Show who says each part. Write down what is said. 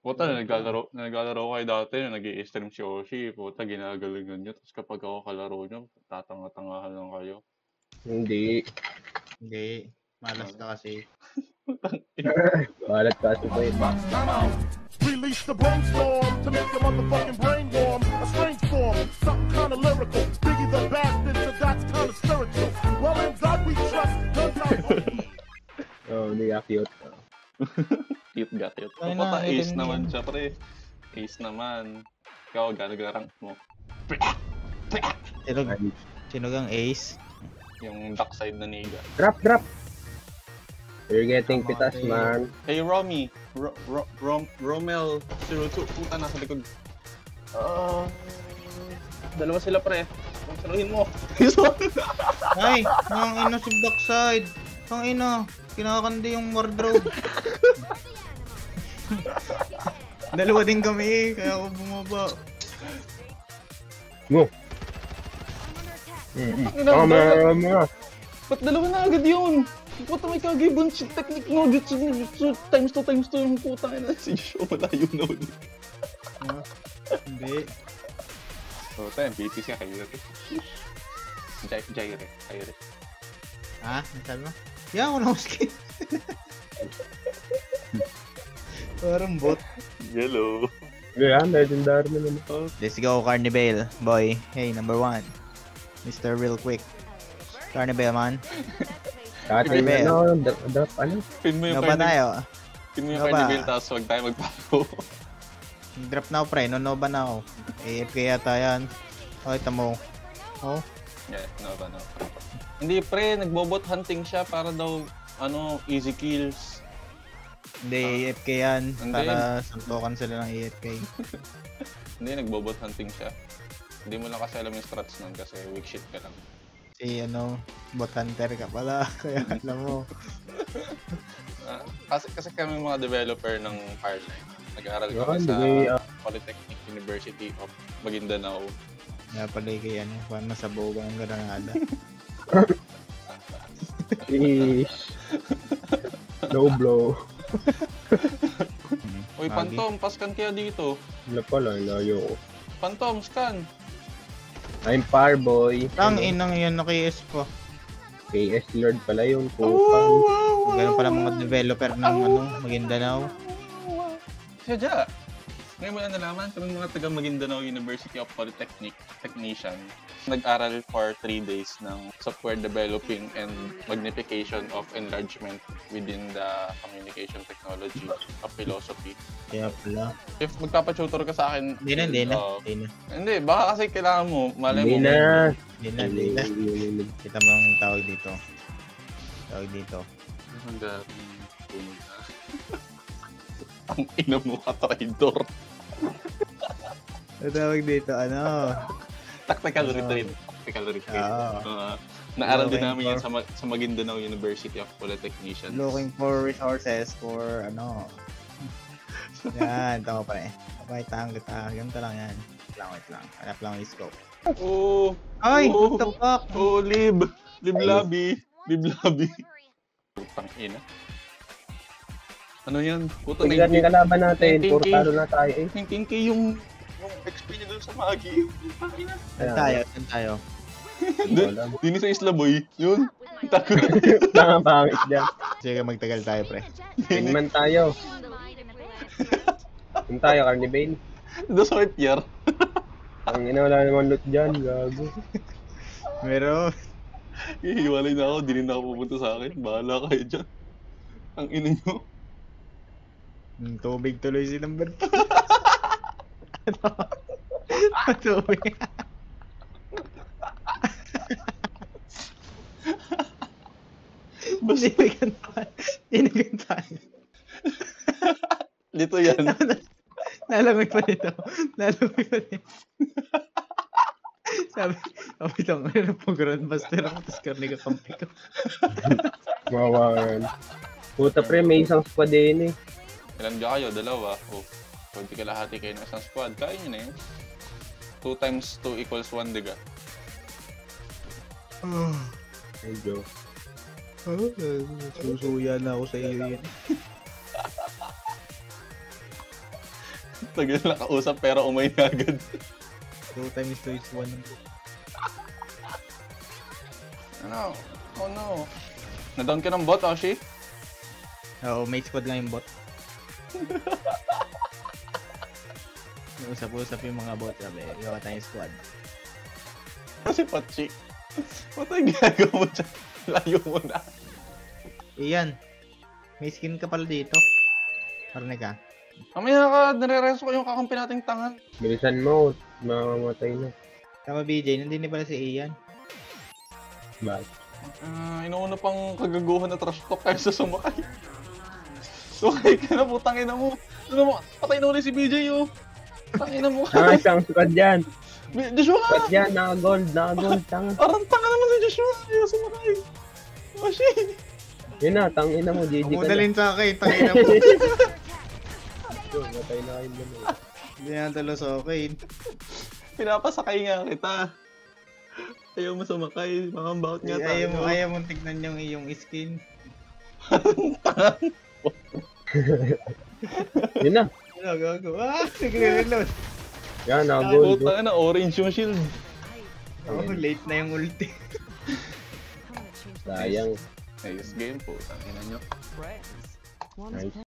Speaker 1: Puta, naglalaro kayo dati, nag-i-stream si Oshi, puta, ginagalingan nyo. Tapos kapag ako kalaro nyo, tatanga-tangahan lang kayo.
Speaker 2: Hindi.
Speaker 3: Malas ka kasi.
Speaker 2: Balat ka kasi boy.
Speaker 4: Release the brainstorm to make your motherfucking brain warm. A strange form, something kind of lyrical. Biggie the bastard, so that's kind of spiritual. Well, in God we trust.
Speaker 2: Oh, hindi ka cute.
Speaker 1: Cute ga, cute.
Speaker 3: Ay,
Speaker 1: Puta, ace
Speaker 3: item
Speaker 1: naman
Speaker 3: yan.
Speaker 1: siya, pre. Ace naman. Ikaw, gano'ng mo?
Speaker 3: Sinugang ace.
Speaker 1: Yung dark side na niga.
Speaker 2: Drop! You're getting pitas, man.
Speaker 1: Hey, Romy. Romel 02. Puta, nasa likod. Dalawa sila, pre. Kung saluhin mo.
Speaker 3: Ay, ang ina si backside. Ang ina, kinakandi yung wardrobe. Dalawa din kami kaya ako bumaba.
Speaker 2: Mo. Tama.
Speaker 1: Ba't dalawa na agad yun? Puta, may kagibon si technique no, jutsu times 2 yung putang ina. Si Joshua malayo na ulit.
Speaker 3: Hindi.
Speaker 1: Puta, MVP siya kayo rin. Jaire.
Speaker 3: Ha? Ano sabi mo? Yan, wala akong skin. Parang bot.
Speaker 1: Yellow.
Speaker 2: Yan, legendary naman.
Speaker 3: Let's go, Carnivale, boy. Hey, number 1. Mr. Real Quick. Carnivale, man.
Speaker 2: Dati drop ano?
Speaker 1: Pin mo yung
Speaker 3: No ba tayo?
Speaker 1: Pin mo yung
Speaker 3: No ba?
Speaker 1: Carnival, tapos wag tayo magpago.
Speaker 3: Drop na ako, pre. No ba na ako? AFK yata yan. Okay, tamo. Oh.
Speaker 1: Yeah, no. Hindi, pre, nagbobot hunting siya para daw, easy kills.
Speaker 3: Hindi, AFK yan.
Speaker 1: Hindi.
Speaker 3: Para suntukan sila ng AFK.
Speaker 1: Hindi, nagbobot hunting siya. Hindi mo lang kasi alam yung strats nun kasi weak shit ka lang.
Speaker 3: Si bot hunter ka pala. Kaya alam mo.
Speaker 1: Kasi kami mga developer ng Hardline. Nag-aaral kami sa Polytechnic University of Maguindanao.
Speaker 3: Kaya pala kay paano nasa boga ang granada.
Speaker 2: Ish. Low blow.
Speaker 1: Uy, Phantom, paskan kaya dito.
Speaker 2: Wala pala, layo ko.
Speaker 1: Phantom, scan!
Speaker 2: I'm Parboy.
Speaker 3: Ang inang yan na KS pa.
Speaker 2: KS Lord pala yung kupang.
Speaker 3: Ganun pala mga developer ng Maguindanao.
Speaker 1: Sadya! Ngayon mo na nalaman, kami mga taga Maguindanao University of Polytechnic Technician. Nag-aral for 3 days ng software developing and magnification of enlargement within the communication technology of philosophy.
Speaker 3: Kaya pala.
Speaker 1: If magpapatutor ka sa akin...
Speaker 3: Hindi na.
Speaker 1: Hindi, baka kasi kailangan mo, malay mo.
Speaker 3: Hindi na. Kita mo ang tawag dito.
Speaker 1: Hanggang tunog na. Ang ina mo ka, traidor.
Speaker 3: Ang tawag dito,
Speaker 1: Tactical retreat. Naaral din namin yan sa Maguindanao University of Polytechnicians.
Speaker 3: Looking for resources for Yan, tama pa eh. Pakita kita. Ganito lang yan. Wait lang. Hanap lang yung scope.
Speaker 1: Oh!
Speaker 3: Ay! What the fuck?
Speaker 1: Oh, Lib Labi. Putang ina. Ano yan? Puta,
Speaker 2: Tingnan yung kalaban natin. Puro talo na tayo eh.
Speaker 1: Thinking yung XP niya doon sa Magi.
Speaker 3: Saan tayo?
Speaker 1: Dini sa Isla Boy. Yun. Takot.
Speaker 2: Tanga pangit dyan.
Speaker 3: Sige, magtagal tayo, pre.
Speaker 2: Tingnan tayo. Tingnan tayo, Carnivale.
Speaker 1: Dos Heart Year.
Speaker 2: Ang ina, wala naman loot dyan. Gago.
Speaker 3: Meron.
Speaker 1: Hihiwalay na ako. Di rin na ako pupunta sa akin. Bahala kayo dyan. Ang ina nyo.
Speaker 3: Tubig tuloy si number 2. Tubig. Dinigantahan.
Speaker 1: Dito yan.
Speaker 3: Nalamig pa dito. Sabi lang, ano po Grandmaster ako, tapos karni ka kampi ko.
Speaker 2: Mawawan. Puta pre, may isang squad din eh.
Speaker 1: Ilan ka kayo? Dalawa. Oh. Pwede kalahati kayo ng isang squad. Kain nyo na yun. 2 times 2 equals 1, diga.
Speaker 2: Medyo.
Speaker 3: Susuya na ako sa iyo yun.
Speaker 1: Tagal na kausap pero umay na agad.
Speaker 3: 2 times 2 is 1.
Speaker 1: Ano? Oh no. Na-down ka ng bot, Oshi?
Speaker 3: Oo, may squad nga yung bot. Usap-usap yung mga bot, sabi, gawa tayong squad.
Speaker 1: Kasi Pachi. Ba't ang ginagawa mo dyan? Layo mo na.
Speaker 3: Iyan. May skin ka pala dito. Parang ka.
Speaker 1: Mamaya ka, nare-reso ko yung kakampi nating tangan.
Speaker 2: Bilisan mo, mamamatay na.
Speaker 3: Tama BJ, nandun din pala si Ian.
Speaker 2: Bakit?
Speaker 1: Inuuna pang kagaguhan na trash talk kaysa sumakay. Sumakay ka na, putang ina mo. Ano mo, patay na ulit si BJ, oh. Tangina mo.
Speaker 2: Isang squad dyan.
Speaker 1: Joshua!
Speaker 2: Squad dyan, naka-gold, tanga.
Speaker 1: Parang tanga naman si Joshua. Ayaw sumakay. Oh, shit.
Speaker 2: Yun na, tangina mo, GG ka na.
Speaker 3: Umudalin sa akin, tangina mo.
Speaker 2: Yo, matay na kayo dyan.
Speaker 3: Hindi na talo sa akin.
Speaker 1: Pinapasakay nga kita. Ayaw mo sumakay. Makambawat nga tayo.
Speaker 3: Ayaw mo tignan yung iyong skin.
Speaker 2: Yun na.
Speaker 3: Ano gago? Nagre-reload.
Speaker 2: Yan, naka-gold.
Speaker 1: Puta na, orange yung shield.
Speaker 3: Oh, late na yung ulti.
Speaker 2: Sayang.
Speaker 1: Ayos game po. Tangina nyo.
Speaker 2: Nice.